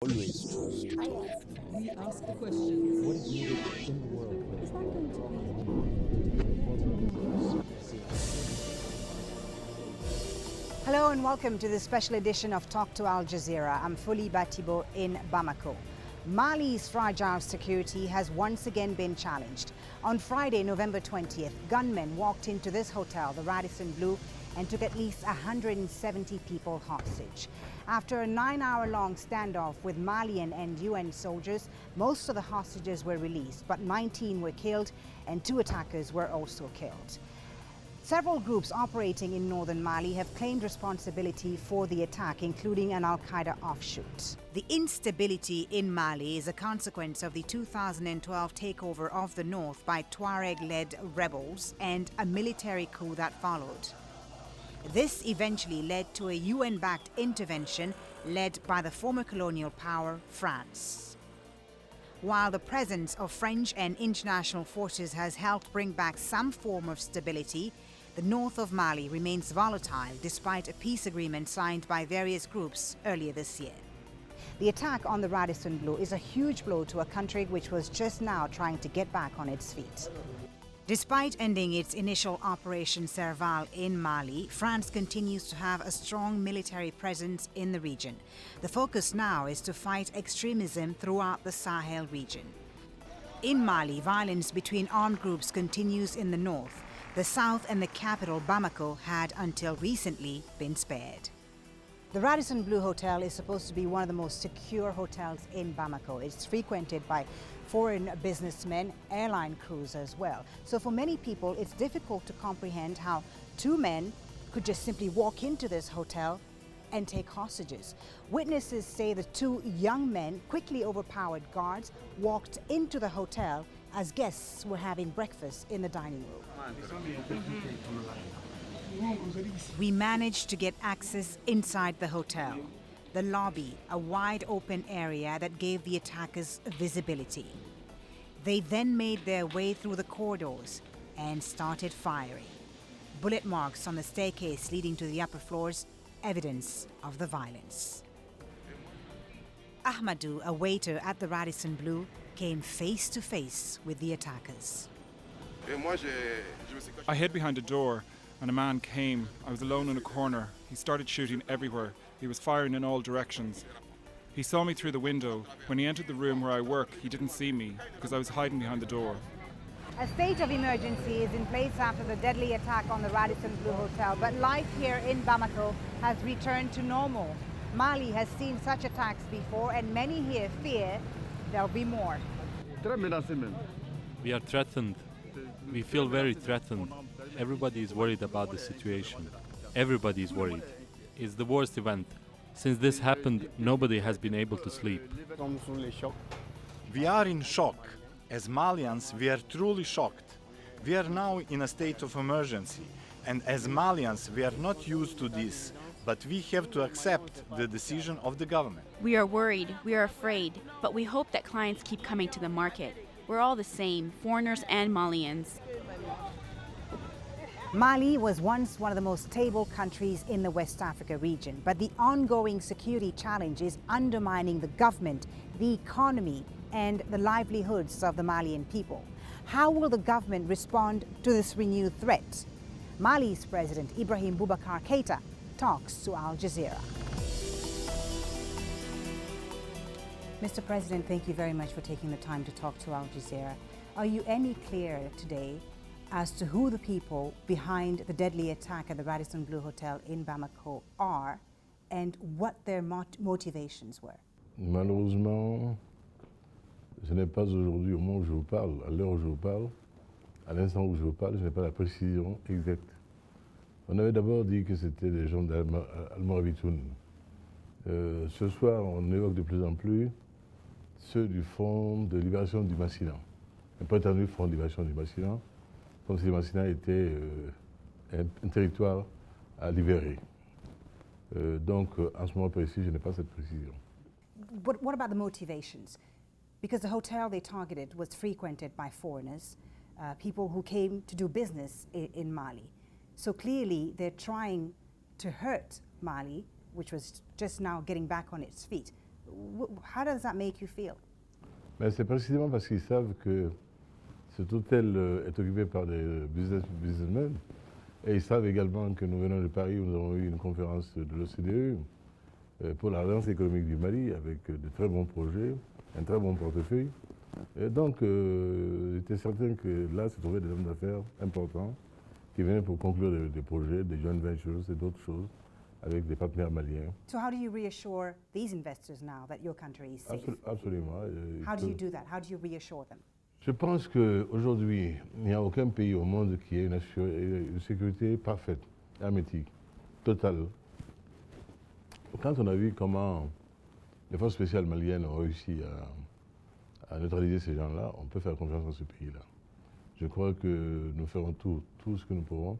Always choose I truth. asked. We ask the questions. What is needed in the world for Is that going to Hello and welcome to this special edition of Talk to Al Jazeera. I'm Fuli Batibo in Bamako. Mali's fragile security has once again been challenged. On Friday, November 20th, gunmen walked into this hotel, the Radisson Blu, and took at least 170 people hostage. After a 9-hour-long standoff with Malian and UN soldiers, most of the hostages were released, but 19 were killed and 2 attackers were also killed. Several groups operating in northern Mali have claimed responsibility for the attack, including an al-qaeda offshoot. The instability in Mali is a consequence of the 2012 takeover of the north by Tuareg-led rebels and a military coup that followed. This eventually led to a UN-backed intervention led by the former colonial power, France. While the presence of French and international forces has helped bring back some form of stability, the north of Mali remains volatile despite a peace agreement signed by various groups earlier this year. The attack on the Radisson Blu is a huge blow to a country which was just now trying to get back on its feet. Despite ending its initial Operation Serval in Mali, France continues to have a strong military presence in the region. The focus now is to fight extremism throughout the Sahel region. In Mali, violence between armed groups continues in the north. The south and the capital, Bamako, had until recently been spared. The Radisson Blu Hotel is supposed to be one of the most secure hotels in Bamako. It's frequented by foreign businessmen, airline crews as well. So for many people, it's difficult to comprehend how 2 men could just simply walk into this hotel and take hostages. Witnesses say the 2 young men quickly overpowered guards, walked into the hotel as guests were having breakfast in the dining room. We managed to get access inside the hotel. The lobby, a wide open area that gave the attackers visibility. They then made their way through the corridors and started firing. Bullet marks on the staircase leading to the upper floors, evidence of the violence. Ahmadou, a waiter at the Radisson Blu, came face to face with the attackers. I hid behind a door and a man came. I was alone in a corner. He started shooting everywhere. He was firing in all directions. He saw me through the window. When he entered the room where I work, he didn't see me because I was hiding behind the door. A state of emergency is in place after the deadly attack on the Radisson Blu Hotel, but life here in Bamako has returned to normal. Mali has seen such attacks before, and many here fear there'll be more. We are threatened. We feel very threatened. Everybody is worried about the situation. Everybody is worried. It's the worst event. Since this happened, nobody has been able to sleep. We are in shock. As Malians, we are truly shocked. We are now in a state of emergency. And as Malians, we are not used to this. But we have to accept the decision of the government. We are worried, we are afraid, but we hope that clients keep coming to the market. We're all the same, foreigners and Malians. Mali was once one of the most stable countries in the West Africa region, but the ongoing security challenge is undermining the government, the economy, and the livelihoods of the Malian people. How will the government respond to this renewed threat? Mali's President Ibrahim Boubacar Keita talks to Al Jazeera. Mr. President, thank you very much for taking the time to talk to Al Jazeera. Are you any clearer today as to who the people behind the deadly attack at the Radisson Blu Hotel in Bamako are and what their motivations were? Malheureusement, ce n'est pas aujourd'hui, au moment où je vous parle, à l'heure où je vous parle, à l'instant où je vous parle, je n'ai pas la précision exacte. On avait d'abord dit que c'était des gens d'Al-Mourabitoun. Ce soir, on évoque de plus en plus ceux du Front de libération du Massilan. Le prétendu Front de libération du Massilan, comme si le Massilan était un territoire à libérer. Donc, en ce moment précis, je n'ai pas cette précision. What about the motivations? Because the hotel they targeted was frequented by foreigners, people who came to do business in Mali. So clearly they're trying to hurt Mali, which was just now getting back on its feet. How does that make you feel? Mais c'est précisément parce qu'ils savent que cet hôtel est occupé par des businessmen. Et ils savent également que nous venons de Paris où nous avons eu une conférence de l'OCDE pour la relance économique du Mali avec de très bons projets, un très bon portefeuille. Et donc, j'étais certain que là se trouvaient des hommes d'affaires importants qui venaient pour conclure des projets, des joint ventures et d'autres choses avec des partenaires maliens. So how do you reassure these investors now that your country is safe? Absolument. How do you do that? How do you reassure them? Je pense qu'aujourd'hui, il n'y a aucun pays au monde qui ait une sécurité parfaite, hermétique, totale. Quand on a vu comment les forces spéciales maliennes ont réussi à neutraliser ces gens-là, on peut faire confiance dans ce pays-là. Je crois que nous ferons tout ce que nous pourrons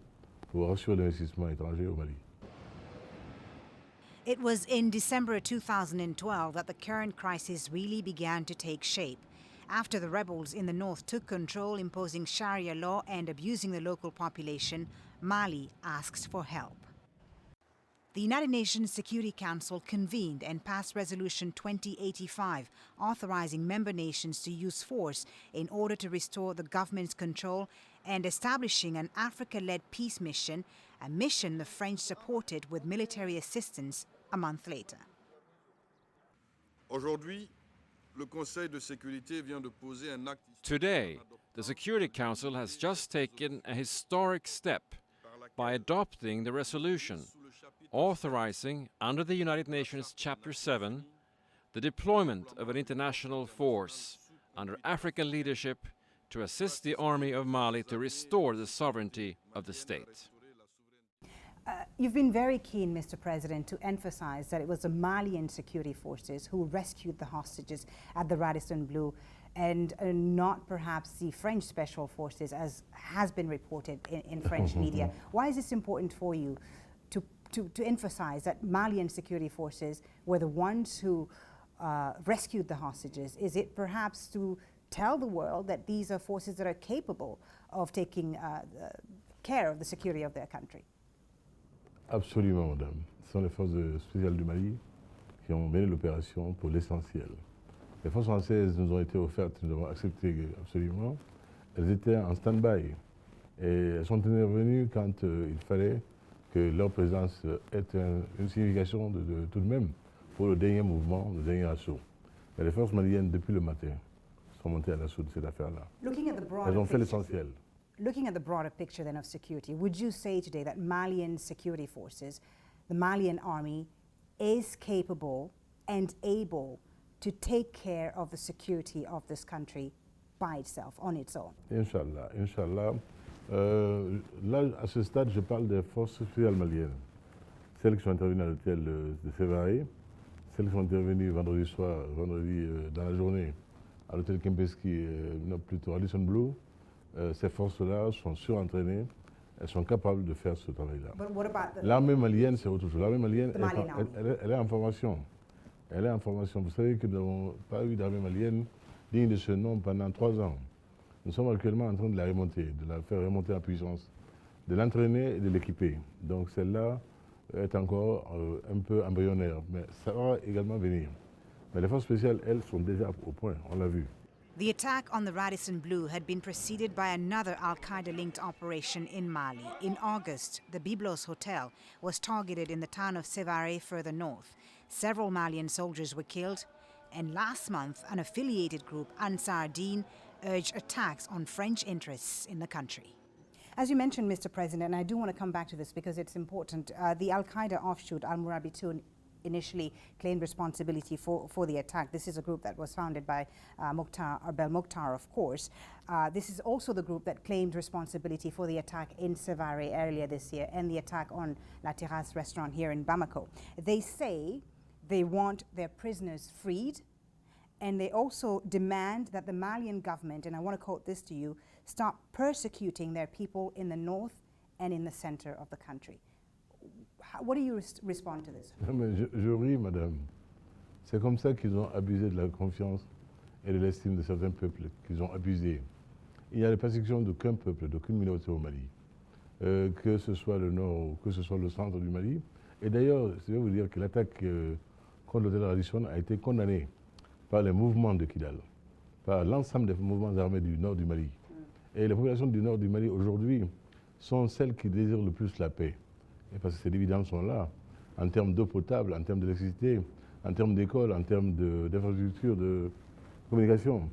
pour rassurer l'investissement étranger au Mali. It was in December 2012 that the current crisis really began to take shape. After the rebels in the north took control, imposing Sharia law and abusing the local population, Mali asked for help. The United Nations Security Council convened and passed Resolution 2085, authorizing member nations to use force in order to restore the government's control and establishing an Africa-led peace mission, a mission the French supported with military assistance a month later. Aujourd'hui, le Conseil de sécurité vient de poser un acte. Today, the Security Council has just taken a historic step by adopting the resolution authorizing, under the United Nations Chapter 7, the deployment of an international force under African leadership to assist the army of Mali to restore the sovereignty of the state. You've been very keen, Mr. President, to emphasize that it was the Malian security forces who rescued the hostages at the Radisson Blu and not perhaps the French special forces, as has been reported in French media. Why is this important for you to emphasize that Malian security forces were the ones who rescued the hostages? Is it perhaps to tell the world that these are forces that are capable of taking care of the security of their country? Absolument, madame. Ce sont les forces spéciales du Mali qui ont mené l'opération pour l'essentiel. Les forces françaises nous ont été offertes, nous avons accepté absolument. Elles étaient en stand-by et elles sont intervenues quand il fallait que leur présence ait une signification de tout de même pour le dernier mouvement, le dernier assaut. Mais les forces maliennes, depuis le matin, sont montées à l'assaut de cette affaire-là. Elles ont fait l'essentiel. Looking at the broader picture then of security, would you say today that Malian security forces, the Malian army, is capable and able to take care of the security of this country by itself, on its own? Inch'Allah, Inch'Allah. Là, à ce stade, je parle des forces spéciales maliennes. Celles qui sont intervenues à l'hôtel de Sévaré, celles qui sont intervenues vendredi soir, vendredi dans la journée, à l'hôtel Kempeski, non, plutôt à Radisson Blu. Ces forces-là sont surentraînées, elles sont capables de faire ce travail-là. L'armée malienne, c'est autre chose. L'armée malienne, elle est en formation. Elle est en formation. Vous savez que nous n'avons pas eu d'armée malienne digne de ce nom pendant 3 ans. Nous sommes actuellement en train de la remonter, de la faire remonter en puissance, de l'entraîner et de l'équiper. Donc celle-là est encore un peu embryonnaire, mais ça va également venir. Mais les forces spéciales, elles, sont déjà au point, on l'a vu. The attack on the Radisson Blu had been preceded by another al-Qaeda-linked operation in Mali. In August, the Byblos Hotel was targeted in the town of Sévaré further north. Several Malian soldiers were killed, and last month, an affiliated group, Ansar Dine, urged attacks on French interests in the country. As you mentioned, Mr. President, and I do want to come back to this because it's important, the al-Qaeda offshoot, al-Murabitu, initially claimed responsibility for the attack. This is a group that was founded by Mukhtar, of course. This is also the group that claimed responsibility for the attack in Sévaré earlier this year and the attack on La Terrasse restaurant here in Bamako. They say they want their prisoners freed, and they also demand that the Malian government, and I want to quote this to you, stop persecuting their people in the north and in the center of the country. What do you respond to this? Je ris, madame. C'est comme ça qu'ils ont abusé de la confiance et de l'estime de certains peuples, qu'ils ont abusé. Il y a la persécution d'aucun peuple, d'aucune minorité au Mali, que ce soit le nord ou que ce soit le centre du Mali. Et d'ailleurs, je vais vous dire que l'attaque contre l'hôtel Radisson a été condamné par les mouvements de Kidal, par l'ensemble des mouvements armés du nord du Mali. Et les populations du nord du Mali aujourd'hui sont celles qui désirent le plus la paix. Et parce que ces dividendes sont là, en termes d'eau potable, en termes d'électricité, en termes d'école, en termes d'infrastructures, de communication.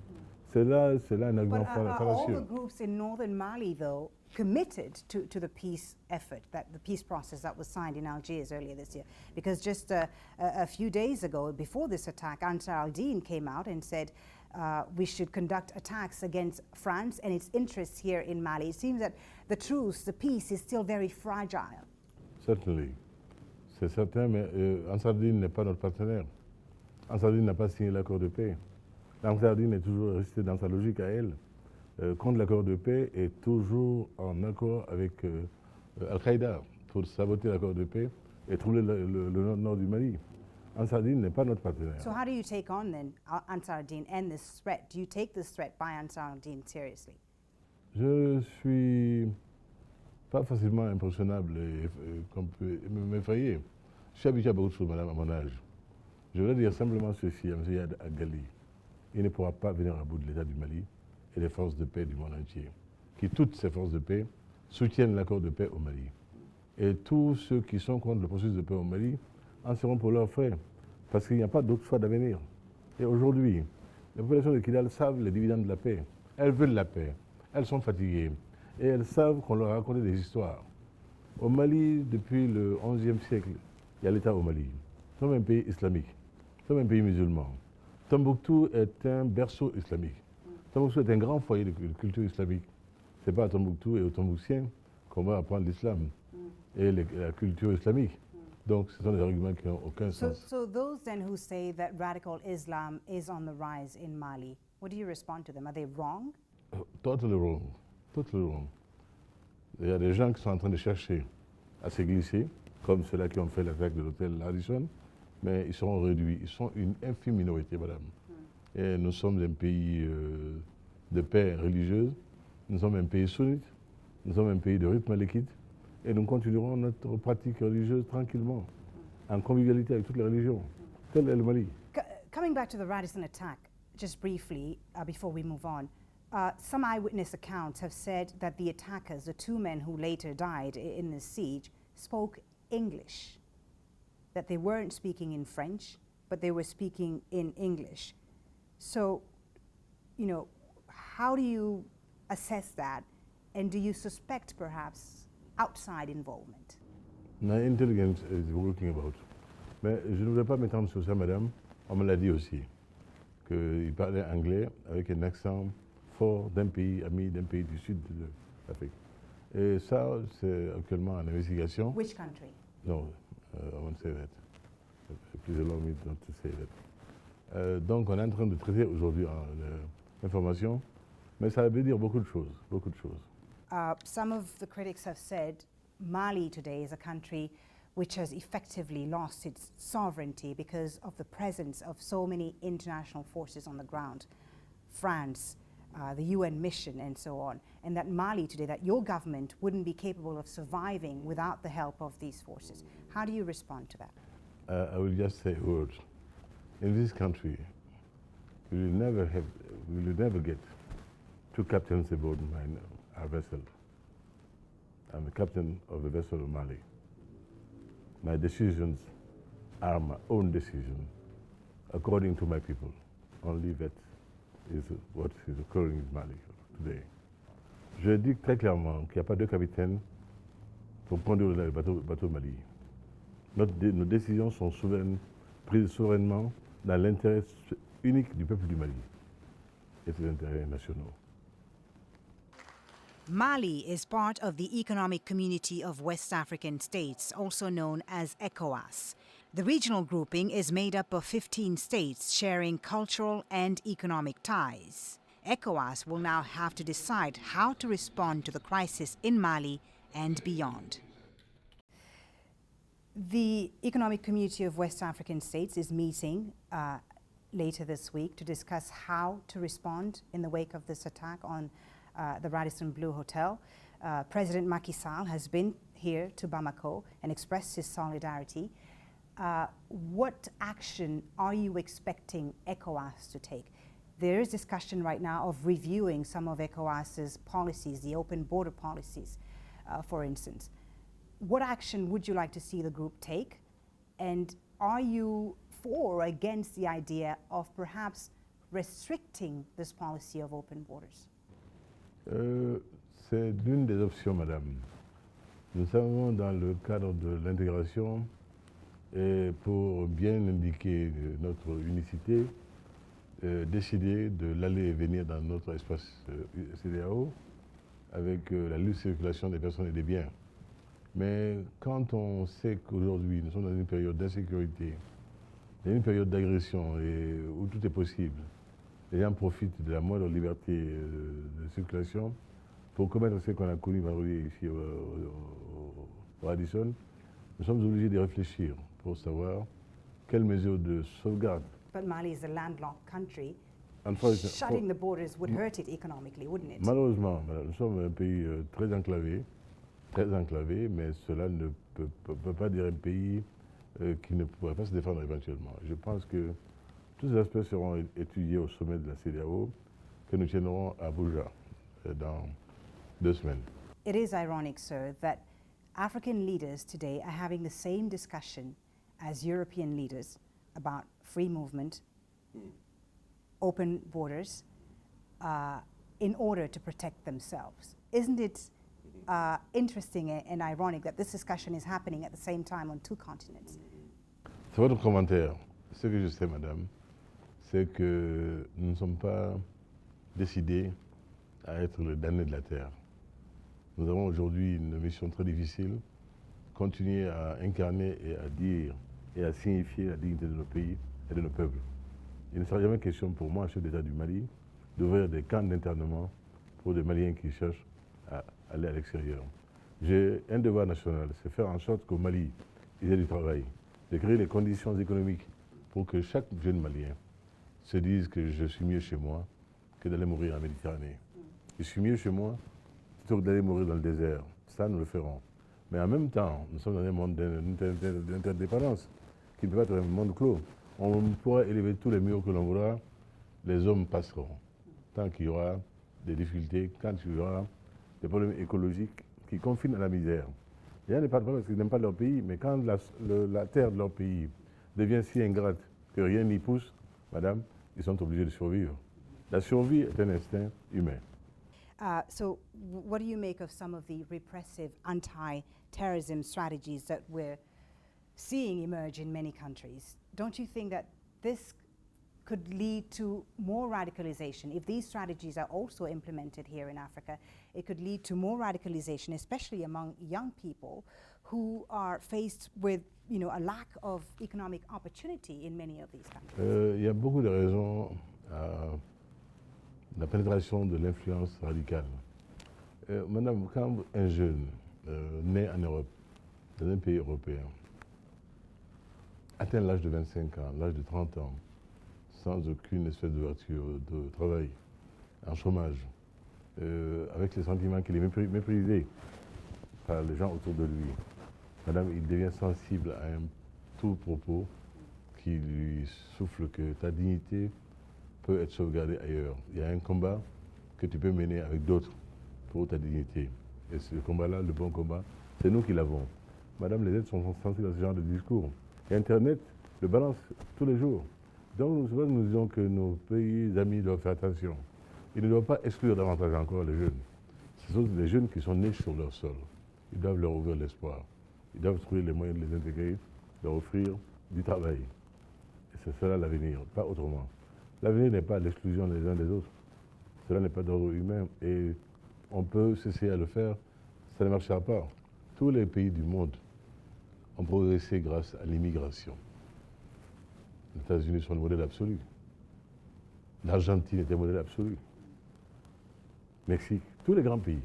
C'est là un argument But all fallacieux. the groups in northern Mali, though, committed to the peace effort, the peace process that was signed in Algiers earlier this year? Because just a few days ago, before this attack, Ansar al-Din came out and said we should conduct attacks against France and its interests here in Mali. It seems that the truce, the peace, is still very fragile. Certainly. C'est certain, mais Ansar al-Din n'est pas notre partenaire. Ansar al-Din n'a pas signé l'accord de paix. Ansar al-Din est toujours resté dans sa logique à elle, contre l'accord de paix et toujours en accord avec al-qaeda pour saboter l'accord de paix et troubler le nord du Mali. Ansar al-Din n'est pas notre partenaire. So how do you take on then Ansar al-Din and this threat? Do you take this threat by Ansar al-Din seriously? Je suis pas facilement impressionnable et qu'on peut m'effrayer. Je suis habitué à beaucoup de choses, madame, à mon âge. Je voudrais dire simplement ceci à M. Yad Agali. Il ne pourra pas venir à bout de l'État du Mali et des forces de paix du monde entier, qui toutes ces forces de paix soutiennent l'accord de paix au Mali. Et tous ceux qui sont contre le processus de paix au Mali en seront pour leurs frais, parce qu'il n'y a pas d'autre choix d'avenir. Et aujourd'hui, les populations de Kidal savent les dividendes de la paix. Elles veulent la paix. Elles sont fatiguées. Et elles savent qu'on leur a raconté des histoires. Au Mali, depuis le XIe siècle, il y a l'État au Mali. Nous sommes un pays islamique. Nous sommes un pays musulman. Tombouctou est un berceau islamique. Tombouctou est un grand foyer de culture islamique. Ce n'est pas à Tombouctou et aux Tombouctiens qu'on va apprendre l'islam et la culture islamique. Donc, ce sont des arguments qui n'ont aucun sens. So those then who say that radical Islam is on the rise in Mali, what do you respond to them? Are they wrong? Totally wrong. Totally wrong. Il y a des gens qui sont en train de chercher à se glisser, comme ceux-là qui ont fait l'attaque de l'hôtel Radisson, mais ils seront réduits. Ils sont une infime minorité, madame. Et nous sommes un pays de paix religieuse, nous sommes un pays sunnite, nous sommes un pays de rythme malékite, et nous continuerons notre pratique religieuse tranquillement, en convivialité avec toutes les religions. Tel est le Mali. Coming back to the Radisson attack, just briefly, before we move on, some eyewitness accounts have said that the attackers, the two men who later died in the siege, spoke English, that they weren't speaking in French, but they were speaking in English. So, you know, how do you assess that, and do you suspect perhaps outside involvement? My intelligence is working about. Mais je ne voudrais pas m'étendre sur ça, madame. On me l'a dit aussi, qu'il parlait anglais avec un accent fort d'un pays ami, d'un pays du sud de l'Afrique. Et ça, c'est actuellement en investigation. Which country? No, I won't say that. Please allow me not to say that. Donc, on est en train de traiter aujourd'hui l'information, mais ça veut dire beaucoup de choses, beaucoup de choses. Some of the critics have said Mali today is a country which has effectively lost its sovereignty because of the presence of so many international forces on the ground. France, the UN mission, and so on. And that Mali today, that your government wouldn't be capable of surviving without the help of these forces. How do you respond to that? I will just say a word. In this country, we will never get two captains aboard our vessel. I'm the captain of the vessel of Mali. My decisions are my own decisions, according to my people. Only that is what is occurring in Mali today. Je dis très clairement qu'il n'y a pas de capitaine pour conduire le bateau Mali. Nos décisions sont prises souverainement dans l'intérêt unique du peuple du Mali et ses intérêts nationaux. Mali is part of the Economic Community of West African States, also known as ECOWAS. The regional grouping is made up of 15 states sharing cultural and economic ties. ECOWAS will now have to decide how to respond to the crisis in Mali and beyond. The Economic Community of West African States is meeting later this week to discuss how to respond in the wake of this attack on the Radisson Blu Hotel. President Macky Sall has been here to Bamako and expressed his solidarity. what action are you expecting ECOWAS to take? There is discussion right now of reviewing some of ECOWAS's policies, the open border policies, for instance. What action would you like to see the group take? And are you for or against the idea of perhaps restricting this policy of open borders? C'est l'une des options, madame. Nous savons dans le cadre de l'intégration, et pour bien indiquer notre unicité, décider de l'aller et venir dans notre espace CEDEAO avec la libre circulation des personnes et des biens. Mais quand on sait qu'aujourd'hui nous sommes dans une période d'insécurité, dans une période d'agression où tout est possible, les gens profitent de la moindre liberté de circulation pour commettre ce qu'on a connu vendredi ici au Radisson, nous sommes obligés de réfléchir pour savoir quelles mesures de sauvegarde. But Mali is a landlocked country. Unfortunately, Shutting the borders would hurt it economically, wouldn't it? Malheureusement, nous sommes un pays très enclavé, mais cela ne peut pas dire un pays qui ne pourrait pas se défendre éventuellement. Je pense que tous ces aspects seront étudiés au sommet de la CEDEAO que nous tiendrons à Abuja dans 2 semaines. It is ironic, sir, that African leaders today are having the same discussion as European leaders about free movement, open borders, in order to protect themselves. Isn't it interesting and ironic that this discussion is happening at the same time on 2 continents? C'est votre commentaire. Ce que je sais, madame, c'est que nous ne sommes pas décidés à être le damné de la terre. Nous avons aujourd'hui une mission très difficile, continuer à incarner et à dire et à signifier la dignité de nos pays et de nos peuples. Il ne sera jamais question pour moi, chef d'État du Mali, d'ouvrir des camps d'internement pour des Maliens qui cherchent à aller à l'extérieur. J'ai un devoir national, c'est faire en sorte qu'au Mali, il y ait du travail, de créer les conditions économiques pour que chaque jeune Malien se dise que je suis mieux chez moi que d'aller mourir en Méditerranée. Je suis mieux chez moi plutôt que d'aller mourir dans le désert. Ça, nous le ferons. Mais en même temps, nous sommes dans un monde d'interdépendance qui ne peut pas être un monde clos. On pourra élever tous les murs que l'on voudra, les hommes passeront. Tant qu'il y aura des difficultés, quand il y aura des problèmes écologiques qui confinent à la misère. Il n'y a pas de problème parce qu'ils n'aiment pas leur pays, mais quand la terre de leur pays devient si ingrate que rien n'y pousse, madame, ils sont obligés de survivre. La survie est un instinct humain. So what do you make of some of the repressive anti-terrorism strategies that we're seeing emerge in many countries? Don't you think that this could lead to more radicalization? If these strategies are also implemented here in Africa, it could lead to more radicalization, especially among young people who are faced with, a lack of economic opportunity in many of these countries. Il y a beaucoup de raisons à la pénétration de l'influence radicale. Madame, quand un jeune né en Europe, dans un pays européen, atteint l'âge de 25 ans, l'âge de 30 ans, sans aucune espèce d'ouverture de travail, en chômage, avec le sentiment qu'il est méprisé par les gens autour de lui, madame, il devient sensible à un tout propos qui lui souffle que ta dignité peut être sauvegardée ailleurs. Il y a un combat que tu peux mener avec d'autres pour ta dignité. Et ce combat-là, le bon combat, c'est nous qui l'avons. Madame, les aides sont sensibles à ce genre de discours. Et Internet le balance tous les jours. Donc nous disons que nos pays amis doivent faire attention. Ils ne doivent pas exclure davantage encore les jeunes. Ce sont des jeunes qui sont nés sur leur sol. Ils doivent leur ouvrir l'espoir. Ils doivent trouver les moyens de les intégrer, leur offrir du travail. Et c'est cela l'avenir, pas autrement. L'avenir n'est pas l'exclusion des uns des autres. Cela n'est pas d'ordre humain et on peut s'essayer à le faire, ça ne marchera pas. Tous les pays du monde ont progressé grâce à l'immigration. Les États-Unis sont le modèle absolu. L'Argentine est un modèle absolu. Mexique, tous les grands pays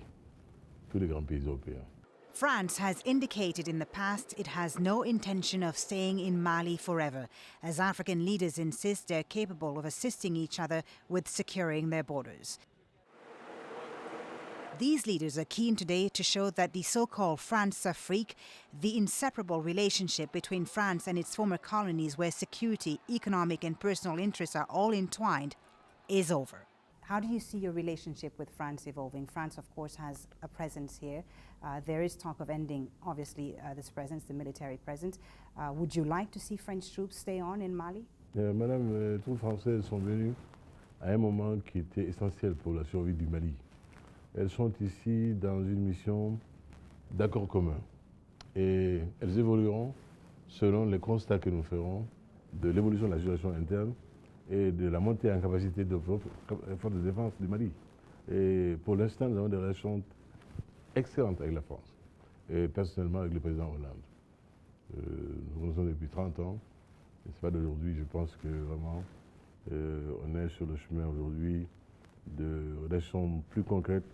européens. France has indicated in the past it has no intention of staying in Mali forever, as African leaders insist they're capable of assisting each other with securing their borders. These leaders are keen today to show that the so-called France-Afrique, the inseparable relationship between France and its former colonies where security, economic and personal interests are all entwined, is over. How do you see your relationship with France evolving? France, of course, has a presence here. There is talk of ending, obviously, this presence, the military presence. Would you like to see French troops stay on in Mali? Madame, les troupes françaises sont venues à un moment qui était essentiel pour la survie du Mali. Elles sont ici dans une mission d'accord commun et elles évolueront selon les constats que nous ferons de l'évolution de la situation interne et de la montée en capacité de forces de défense du Mali. Et pour l'instant, nous avons des relations excellentes avec la France et personnellement avec le président Hollande. Nous connaissons depuis 30 ans et ce n'est pas d'aujourd'hui. Je pense que vraiment on est sur le chemin aujourd'hui de relations plus concrètes,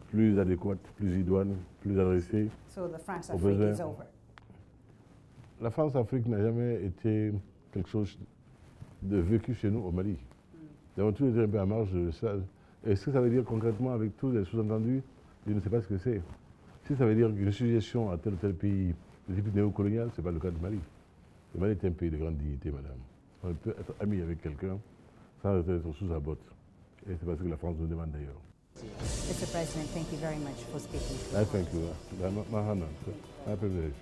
plus adéquates, plus idoines, plus adressées. So the France-Afrique is over. La France-Afrique n'a jamais été quelque chose de vécu chez nous au Mali. Nous avons tous été un peu à marge de ça. Et ce que ça veut dire concrètement avec tous les sous-entendus, je ne sais pas ce que c'est. Si ça veut dire une suggestion à tel ou tel pays de type néocolonial, ce n'est pas le cas du Mali. Le Mali est un pays de grande dignité, madame. On peut être ami avec quelqu'un sans être sous sa botte. Et c'est parce que la France nous demande d'ailleurs. Mr. President, thank you very much for speaking. I thank you. My honor. My privilege.